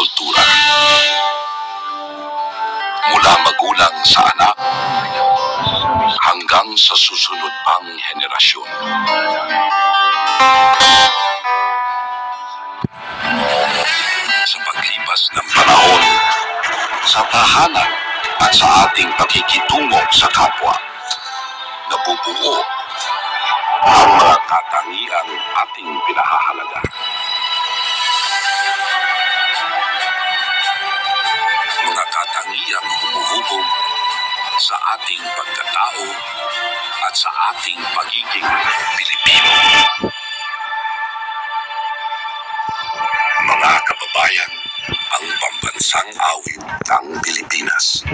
kultura. Mula magulang sa anak hanggang sa susunod pang henerasyon. Sa paglipas ng panahon, sa tahanan at sa ating pakikitungo sa kapwa, nabubuo ang mga katangiang ating pinahahalaga. Mga katangiang humuhubog sa ating pagkatao at sa ating pagiging Pilipino. Mga kababayan, ang pambansang awit ng Pilipinas.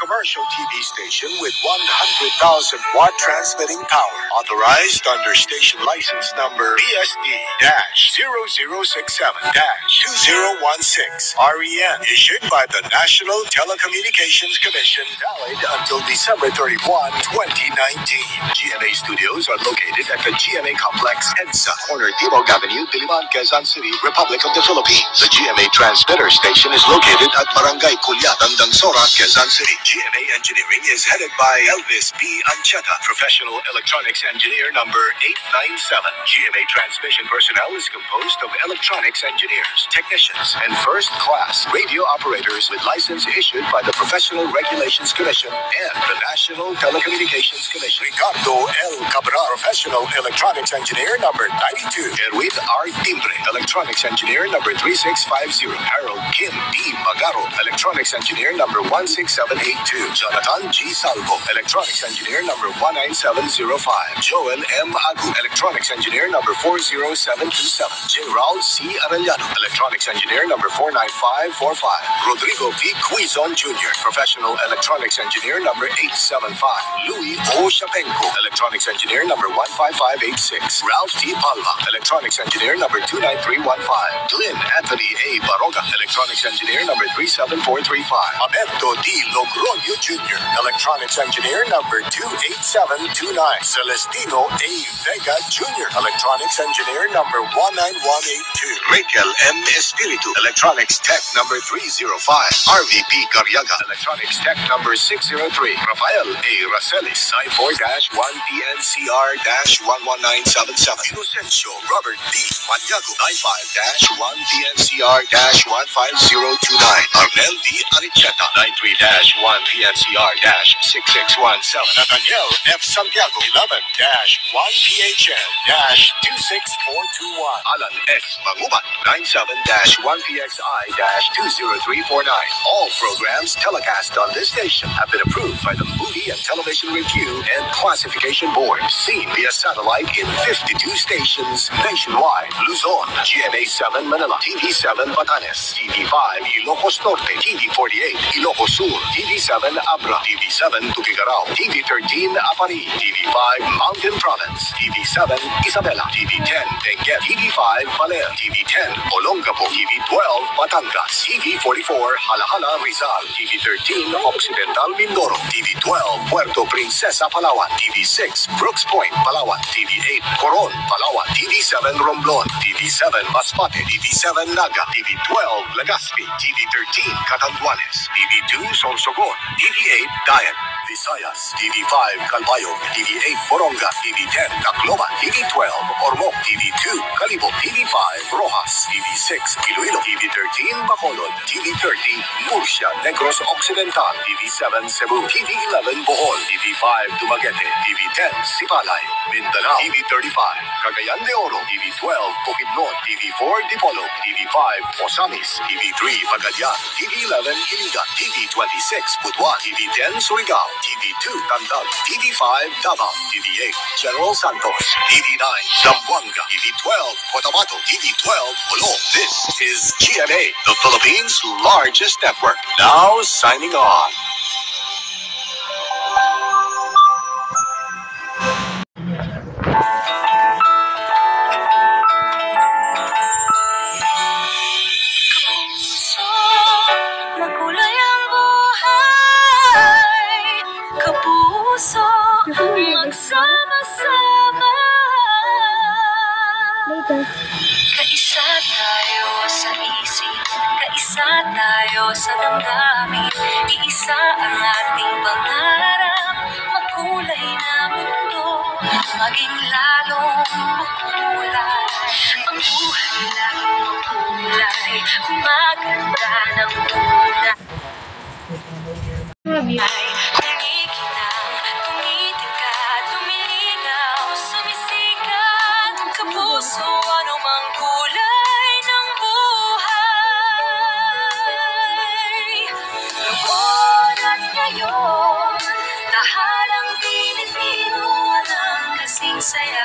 Commercial TV station with 100,000 watt transmitting power. Authorized under station license number PSD-0067-2016. REN. Issued by the National Telecommunications Commission. Valid until December 31, 2019. GMA studios are located at the GMA Complex, EDSA, corner Timog Avenue, Diliman, Quezon City, Republic of the Philippines. The GMA transmitter station is located at Barangay Culya, Dandansora, Quezon City. GMA Engineering is headed by Elvis B. Ancheta, Professional Electronics Engineer number 897. GMA transmission personnel is composed of electronics engineers, technicians, and first-class radio operators with license issued by the Professional Regulations Commission and the National Telecommunications Commission. Ricardo L. Cabral, Professional Electronics Engineer number 92. Erwin R. Timbre, Electronics Engineer number 3650. Harold Kim D. Magaro, Electronics Engineer number 16782. Jonathan G. Salvo, Electronics Engineer number 19705. Joel M. Agu, Electronics Engineer number 40727. J. Raul C. Arellano, Electronics Engineer number 49545. Rodrigo V. Quizon Jr., Professional Electronics Engineer number 875. Louis O. Shapenko, Electronics Engineer number 15586. Ralph T. Palma, Electronics Engineer number 29315. Glenn Anthony A. Baroga, Electronics Engineer number 37435. Alberto D. Logroño Jr., Electronics Engineer number 28729. Celestino A. Vega Jr., Electronics Engineer number 19182. Rachel M. Espiritu, Electronics Tech number 305. RVP Carriaga, Electronics Tech number 603. Rafael A. Racelis, I4-1PNCR-11977. Inocencio Robert D. Maniago, I5-1PNCR-15029. Arnel D. Aricheta, 93-1PNCR-6617. Nathaniel F. Santiago, 11-1PHN-26421. Alan S. Mangubat, 97-1PXI-20349. All programs telecast on this station have been approved by the Movie and Television Review and Classification Board. Seen via satellite in 52 stations nationwide. Luzon, GMA7 Manila, TV7 Batanes, TV5 Ilocos Norte, TV48 Ilocos Sur, TV7 Abra, TV7 Tugigaraw, TV13 Apari, TV5 Mountain Province, TV7 Isabela, TV10 Benguet, TV5 Baler, TV10 Olongapo, TV12 Batangas, TV44 Halahala Rizal, TV13 Occidental Mindoro, TV12 TV12, Puerto Princesa, Palawan. TV6, Brooks Point, Palawan. TV8, Coron, Palawan. TV7, Romblon. TV7, Masbate. TV7, Naga. TV12, Legazpi. TV13, Catanduanes. TV2, Sorsogon. TV8, Dayan. Visayas. TV5, Calbayog. TV8, Boronga. TV10, Tacloban. TV12, Ormoc. TV2, Calibog. TV5, Rojas. TV6, Iloilo. TV13, Bacolod. TV30, Murcia, Negros Occidental. TV7, Cebu. TV11, Bohol. TV5, Dumaguete. TV10, Sipalay. Mindanao. TV35, Cagayan de Oro. TV12, Bukidnon. TV4, Dipolog. TV5, Osamis. TV3, Pagadian. TV11, Iligan. TV26, Butuan. TV10, Surigao. TV2, Tandal. TV5, Davao. TV8, General Santos. TV9, Zamboanga. TV12, Cotabato. TV12, Olo. This is GMA, the Philippines' largest network. Now signing on. Makulay ang buhay, kapuso, magsama-sama. Kaisa tayo sa isip, kaisa tayo sa damdamin. Iisa ang ating pangarap, makulay na mundo, maging lalong makulay. Ang buhay laging makulay, maganda ng tunay. Ay, nangikinang, tumitingkad, lumilinaw, sumisikat, kapuso, anumang kulay ng buhay. Noon at ngayon, tahalang Pilipino, walang kasing saya.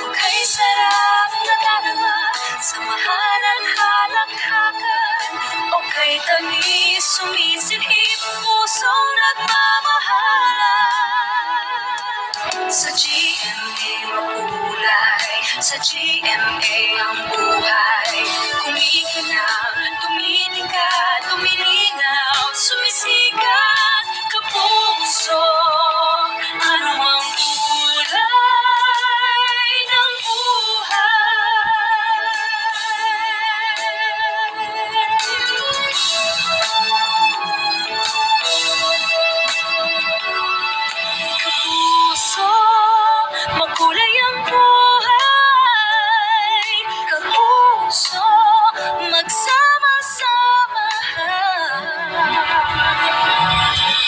Kay sarap na darama, samahan ang halakhakan, o kay tamis, sumisilhip, pusong nagmamahalan. Sa GMA makulay, sa GMA ang buhay. Kumikinang, tumitingkad, lumilinaw, sumisikat, kapuso, anumang kulay ng kapuso, makulay ang buhay, kapuso, magsama-sama.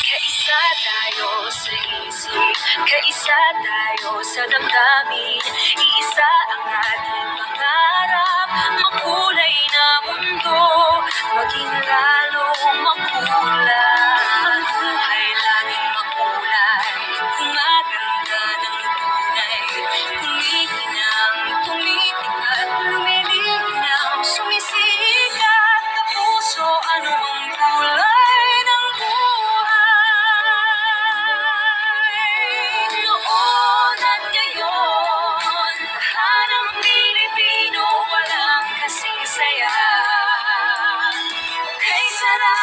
Kaisa tayo sa isip, kaisa tayo sa damdamin. Iisa ang ating pangarap, makulay na mundo, maging lalong makulay. Ang buhay laging makulay, gumaganda ng tunay. Kumikinang, tumitingkad, lumilinaw, sumisikat, kapuso, anumang kulay ng buhay. Noon at ngayon, lahat ng Pilipino, walang kasing saya. Kay sarap